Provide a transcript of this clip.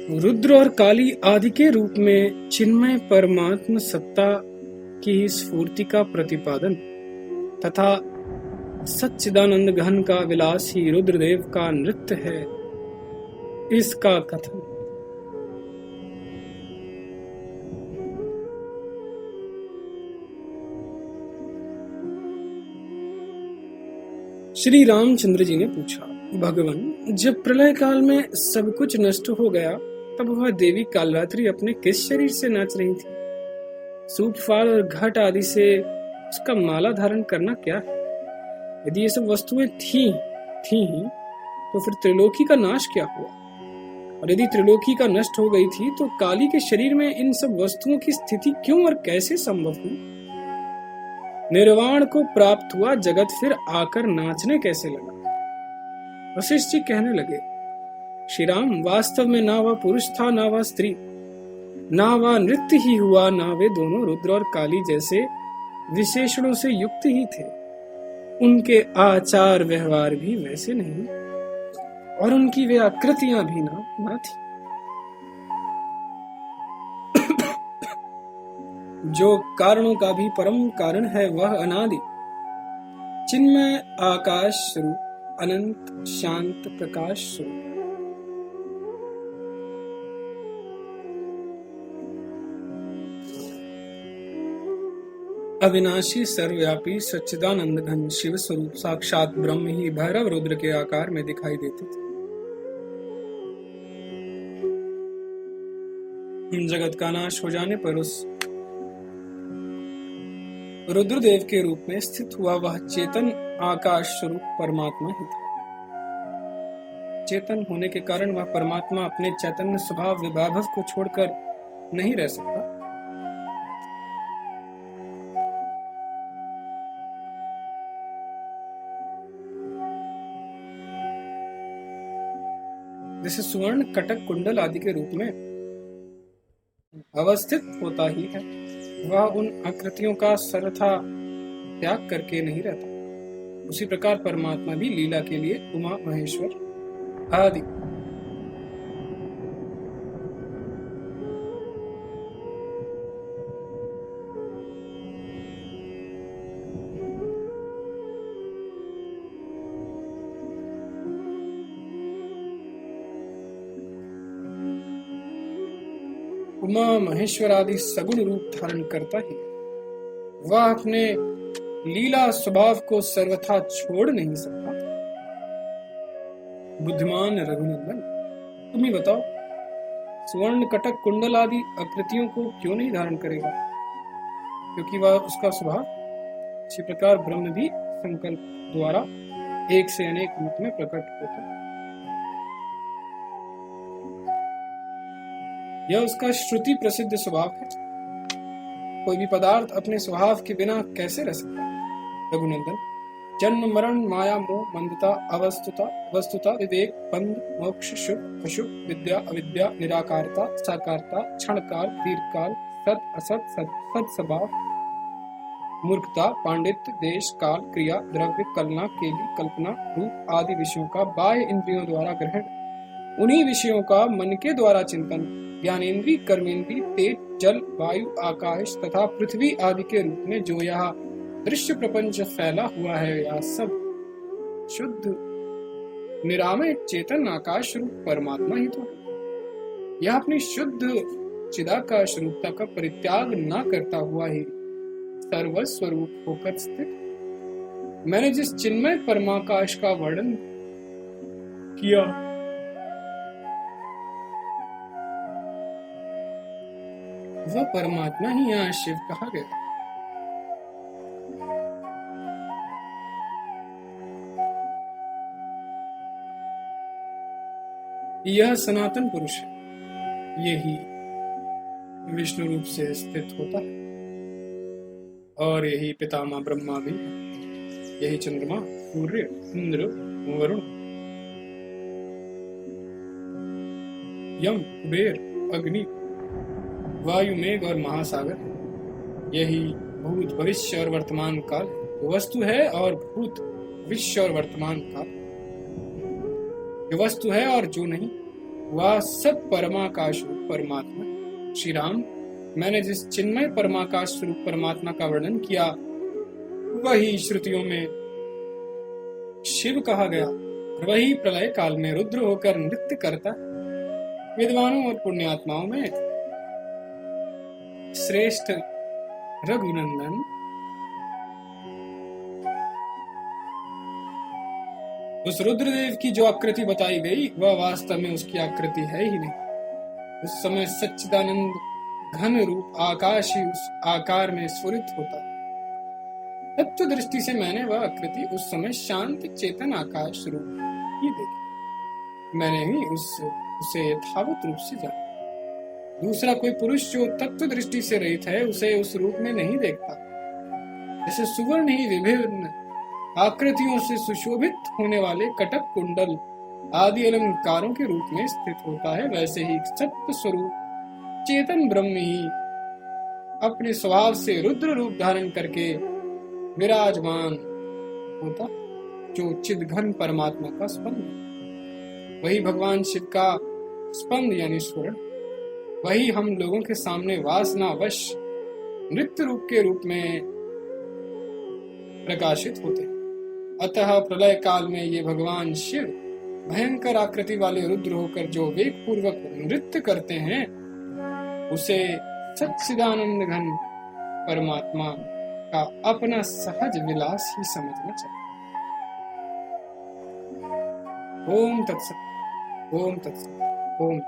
रुद्र और काली आदि के रूप में चिन्मय परमात्म सत्ता की स्फूर्ति का प्रतिपादन तथा सच्चिदानंद घन का विलास ही रुद्रदेव का नृत्य है, इसका कथन। श्री रामचंद्र जी ने पूछा, भगवान, जब प्रलय काल में सब कुछ नष्ट हो गया तब वह देवी कालरात्रि अपने किस शरीर से नाच रही थी? सूप फाल और घट आदि से उसका माला धारण करना क्या है? यदि ये सब वस्तुएं थी ही तो फिर त्रिलोकी का नाश क्या हुआ? और यदि त्रिलोकी का नष्ट हो गई थी तो काली के शरीर में इन सब वस्तुओं की स्थिति क्यों और कैसे संभव हुई? निर्वाण को प्राप्त हुआ जगत फिर आकर नाचने कैसे लगा? वशिष्ठ जी कहने लगे, श्री राम, वास्तव में ना वह पुरुष था ना वह स्त्री, ना वह नृत्य ही हुआ, ना वे दोनों रुद्र और काली जैसे विशेषणों से युक्त ही थे। उनके आचार व्यवहार भी वैसे नहीं और उनकी वे आकृतियां भी ना थी। जो कारणों का भी परम कारण है वह अनादि चिन्मय आकाश स्वरूप अनंत शांत प्रकाश स्वरूप अविनाशी सर्वव्यापी सच्चिदानंद घन शिव स्वरूप साक्षात ब्रह्म ही भैरव रुद्र के आकार में दिखाई देते थे। जगत का नाश हो जाने पर उस रुद्रदेव के रूप में स्थित हुआ वह चेतन आकाश स्वरूप परमात्मा ही था। चेतन होने के कारण वह परमात्मा अपने चैतन्य स्वभाव वैभव को छोड़कर नहीं रह सकता। जैसे सुवर्ण कटक कुंडल आदि के रूप में अवस्थित होता ही है, वह उन आकृतियों का सर्वथा त्याग करके नहीं रहता। उसी प्रकार परमात्मा भी लीला के लिए उमा महेश्वर आदि उमा महेश्वर आदि सगुण रूप धारण करता ही वह अपने लीला स्वभाव को सर्वथा छोड़ नहीं सकता। बुद्धिमान रघुनंदन, तुम ही बताओ, स्वर्ण कटक कुंडल आदि आकृतियों को क्यों नहीं धारण करेगा? क्योंकि वह उसका स्वभाव। इसी प्रकार ब्रह्म भी संकल्प द्वारा एक से अनेक रूप में प्रकट होता है। यह उसका श्रुति प्रसिद्ध स्वभाव है। कोई भी पदार्थ अपने स्वभाव के बिना कैसे रह सकता है? रघुनंदन, जन्म मरण माया मोह मंदता वस्तुता विवेक बंध मोक्ष शुभ अशुभ विद्या अविद्या निराकारता साकारता क्षणकाल दीर्घकाल सत असत सत स्वभाव मूर्खता पांडित्य देश काल क्रिया द्रव्य कलना केली कल्पना रूप आदि विषयों का बाह्य इंद्रियों द्वारा ग्रहण, उन्हीं विषयों का मन के द्वारा चिंतन, ज्ञानेन्द्रीय कर्मेंद्रीय तेज जल वायु आकाश तथा पृथ्वी आदि के रूप में जो यह दृश्य प्रपंच फैला हुआ है, यह सब शुद्ध निरामय चेतन आकाश रूप परमात्मा ही तो है। यह अपनी शुद्ध चिदाकाश रूपता का परित्याग न करता हुआ ही सर्वस्वरूप होकर स्थित। मैंने जिस चिन्मय परमाकाश का वर्णन किया वह परमात्मा ही यहाँ शिव कहा गया। यह सनातन पुरुष है, यही विष्णु रूप से स्थित होता है और यही पितामह ब्रह्मा भी है। यही चंद्रमा सूर्य इंद्र वरुण यम कुबेर अग्नि वायु मेघ और महासागर, यही भूत भविष्य और वर्तमान काल वस्तु है और भूत भविष्य और वर्तमान काल जो वस्तु है और जो नहीं, वह सब परमाकाश रूप परमात्मा श्री राम, मैंने जिस चिन्मय परमाकाश स्वरूप परमात्मा का वर्णन किया वही श्रुतियों में शिव कहा गया, वही प्रलय काल में रुद्र होकर नृत्य करता। विद्वानों और पुण्यात्माओं में श्रेष्ठ रघुनंदन उस रुद्रदेव की जो आकृति बताई गई वह वास्तव में उसकी आकृति है ही नहीं। उस समय सच्चिदानंद घन रूप आकाश ही उस आकार में स्फुरित होता। तत्व दृष्टि से मैंने वह आकृति उस समय शांत चेतन आकाश रूप ही देखी। मैंने ही उसे यथावत रूप से जाना। दूसरा कोई पुरुष जो तत्व दृष्टि से रहित है उसे उस रूप में नहीं देखता। जैसे सुवर्ण ही विभिन्न आकृतियों से सुशोभित होने वाले कटक कुंडल आदि अलंकारों के रूप में स्थित होता है, वैसे ही सत्य स्वरूप चेतन ब्रह्म ही अपने स्वभाव से रुद्र रूप धारण करके विराजमान होता, जो चिदघन परमात्मा का स्पंद। वही भगवान शिव का स्पंद यानी स्वर्ण, वही हम लोगों के सामने वासनावश नृत्य रूप में प्रकाशित होते। अतः प्रलय काल में ये भगवान शिव भयंकर आकृति वाले रुद्र होकर जो वेग पूर्वक नृत्य करते हैं उसे सच्चिदानंद घन परमात्मा का अपना सहज विलास ही समझना चाहिए। ओम तत्सत, ओम तत्सत, ओम।